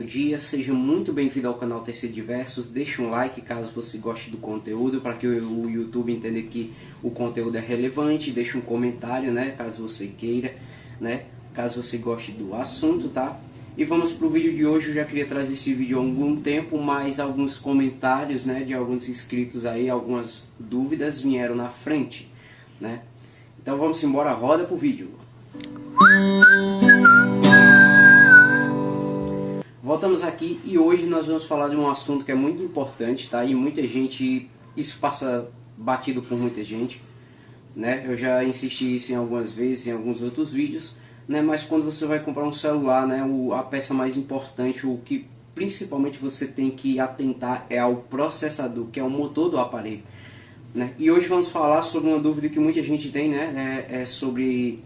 Bom dia, seja muito bem-vindo ao canal TC Diversos. Deixe um like caso você goste do conteúdo, para que o YouTube entenda que o conteúdo é relevante. Deixe um comentário, né, caso você queira, né, caso você goste do assunto, tá? E vamos para o vídeo de hoje. Eu já queria trazer esse vídeo há algum tempo, mas alguns comentários, né, de alguns inscritos aí, algumas dúvidas vieram na frente, né? Então vamos embora, roda pro vídeo. Voltamos aqui e hoje nós vamos falar de um assunto que é muito importante, tá? E muita gente, isso passa batido por muita gente, né? Eu já insisti isso em algumas vezes, em alguns outros vídeos, né? Mas quando você vai comprar um celular, né? A peça mais importante, o que principalmente você tem que atentar é ao processador, que é o motor do aparelho, né? E hoje vamos falar sobre uma dúvida que muita gente tem, né? É sobre,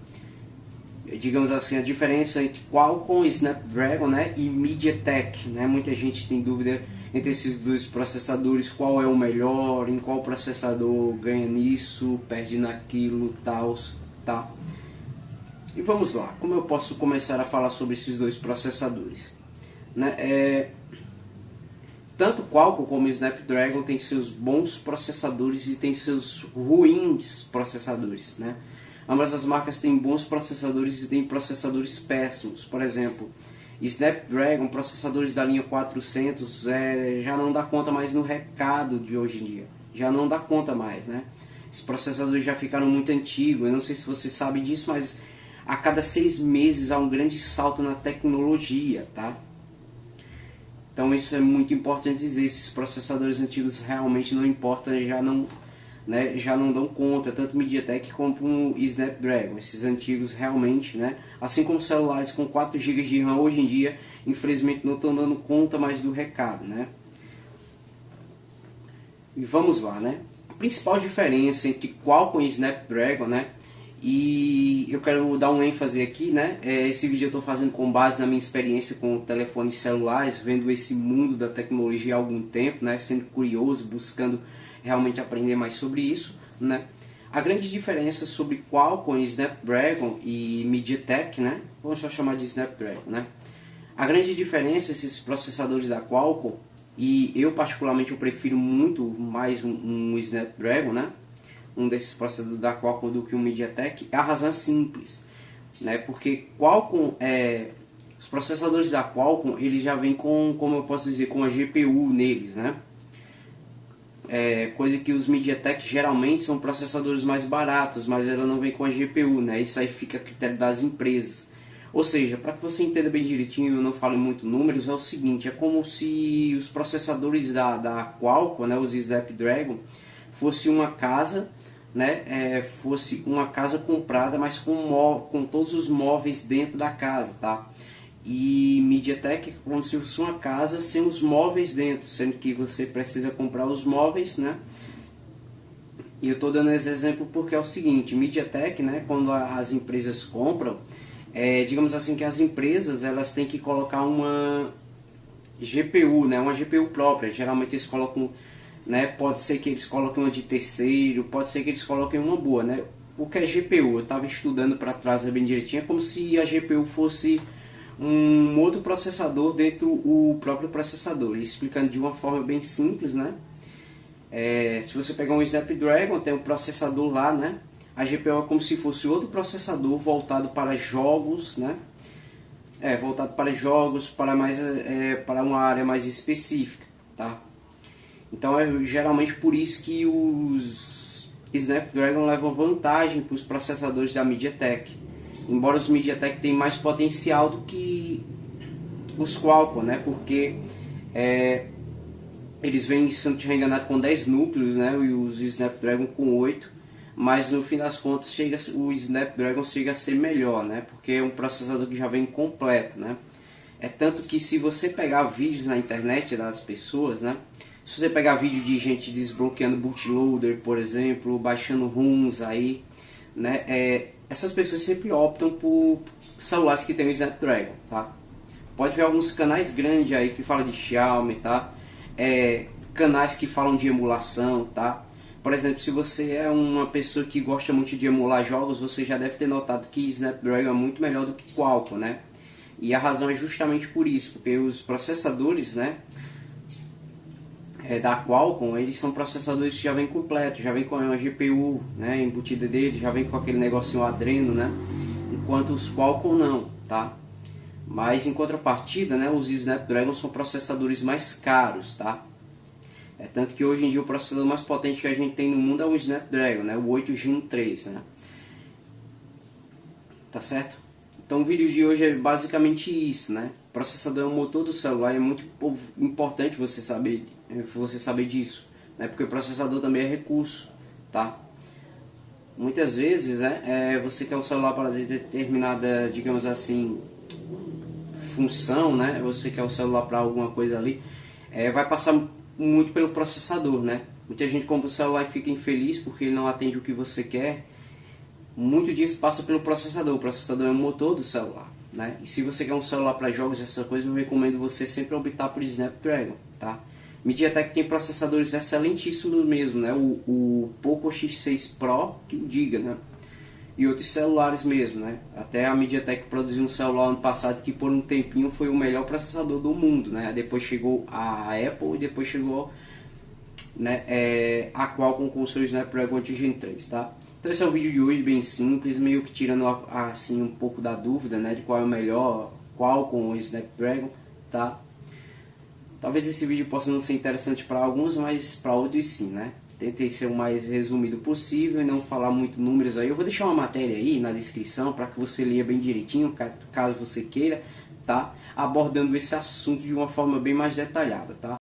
digamos assim, a diferença entre Qualcomm, Snapdragon, né, e MediaTek, né? Muita gente tem dúvida entre esses dois processadores, qual é o melhor, em qual processador ganha nisso, perde naquilo, tal, tá? E vamos lá, como eu posso começar a falar sobre esses dois processadores, né? Tanto Qualcomm como Snapdragon tem seus bons processadores e tem seus ruins processadores, né? Ambas as marcas têm bons processadores e têm processadores péssimos. Por exemplo, Snapdragon, processadores da linha 400, já não dá conta mais no recado de hoje em dia. Já não dá conta mais, né? Esses processadores já ficaram muito antigos. Eu não sei se você sabe disso, mas a cada 6 meses há um grande salto na tecnologia, tá? Então isso é muito importante dizer. Esses processadores antigos realmente não importam, já não dão conta, tanto MediaTek como o Snapdragon. Esses antigos realmente, né, assim como celulares com 4 GB de RAM hoje em dia, infelizmente não estão dando conta mais do recado, né? E vamos lá, né? A principal diferença entre Qualcomm e Snapdragon, né, e eu quero dar um ênfase aqui, né? Esse vídeo eu estou fazendo com base na minha experiência com telefones celulares, vendo esse mundo da tecnologia há algum tempo, né, sendo curioso, buscando realmente aprender mais sobre isso, né? A grande diferença sobre Qualcomm, Snapdragon e MediaTek, né? Vamos só chamar de Snapdragon, né? A grande diferença, esses processadores da Qualcomm, e eu particularmente eu prefiro muito mais um Snapdragon, né? Um desses processadores da Qualcomm do que um MediaTek. A razão é simples, né? Porque Qualcomm, os processadores da Qualcomm, eles já vêm com, como eu posso dizer, com a GPU neles, né? Coisa que os MediaTek geralmente são processadores mais baratos, mas ela não vem com a GPU, né? Isso aí fica a critério das empresas. Ou seja, para que você entenda bem direitinho e eu não fale muito números, é o seguinte: é como se os processadores da Qualcomm, né, os Snapdragon, fosse uma casa, né? Fosse uma casa comprada, mas com todos os móveis dentro da casa, tá? E MediaTek é como se fosse uma casa sem os móveis dentro, sendo que você precisa comprar os móveis, né? E eu estou dando esse exemplo porque é o seguinte: MediaTek, né, quando as empresas compram, digamos assim que as empresas elas têm que colocar uma GPU, né, uma GPU própria. Geralmente eles colocam, né, pode ser que eles coloquem uma de terceiro, pode ser que eles coloquem uma boa, né? O que é GPU? Eu estava estudando para trás bem direitinho, é como se a GPU fosse um outro processador dentro do próprio processador. Explicando de uma forma bem simples, né? Se você pegar um Snapdragon, tem um processador lá, né? A GPU é como se fosse outro processador voltado para jogos, né? Voltado para jogos, para uma área mais específica, tá? Então é geralmente por isso que os Snapdragon levam vantagem para os processadores da MediaTek. Embora os MediaTek tenham mais potencial do que os Qualcomm, né? Porque eles vêm, se não estiver enganado, com 10 núcleos, né? E os Snapdragon com 8. Mas no fim das contas o Snapdragon chega a ser melhor, né? Porque é um processador que já vem completo, né? É tanto que se você pegar vídeos na internet das pessoas, né? Se você pegar vídeo de gente desbloqueando bootloader, por exemplo, baixando ROMs aí, né? Essas pessoas sempre optam por celulares que tem o Snapdragon, tá? Pode ver alguns canais grandes aí que falam de Xiaomi, tá? Canais que falam de emulação, tá? Por exemplo, se você é uma pessoa que gosta muito de emular jogos, você já deve ter notado que Snapdragon é muito melhor do que Qualcomm, né? E a razão é justamente por isso, porque os processadores, né, da Qualcomm, eles são processadores que já vem completo, já vem com a GPU, né, embutida dele, já vem com aquele negocinho Adreno, né, enquanto os Qualcomm não, tá? Mas em contrapartida, né, os Snapdragon são processadores mais caros, tá? É tanto que hoje em dia o processador mais potente que a gente tem no mundo é o Snapdragon, né, o 8 Gen 3, né? Tá certo? Então o vídeo de hoje é basicamente isso, né? O processador é o motor do celular, é muito importante você saber disso, né? Porque o processador também é recurso, tá? Muitas vezes, né, você quer um celular para determinada, digamos assim, função, né? Você quer o celular para alguma coisa ali, vai passar muito pelo processador, né? Muita gente compra o celular e fica infeliz porque ele não atende o que você quer. Muito disso passa pelo processador. O processador é o motor do celular, né? E se você quer um celular para jogos, essa coisa, eu recomendo você sempre optar por Snapdragon, tá? MediaTek tem processadores excelentíssimos mesmo, né? O Poco X6 Pro, que o diga, né? E outros celulares mesmo, né? Até a MediaTek produziu um celular ano passado que por um tempinho foi o melhor processador do mundo, né? Depois chegou a Apple e depois chegou, né, a Qualcomm com o seu Snapdragon 8 Gen 3, tá? Então esse é o vídeo de hoje, bem simples, meio que tirando assim um pouco da dúvida, né, de qual é o melhor, Qualcomm ou Snapdragon, tá? Talvez esse vídeo possa não ser interessante para alguns, mas para outros sim, né? Tentei ser o mais resumido possível e não falar muito números aí. Eu vou deixar uma matéria aí na descrição para que você leia bem direitinho, caso você queira, tá? Abordando esse assunto de uma forma bem mais detalhada, tá?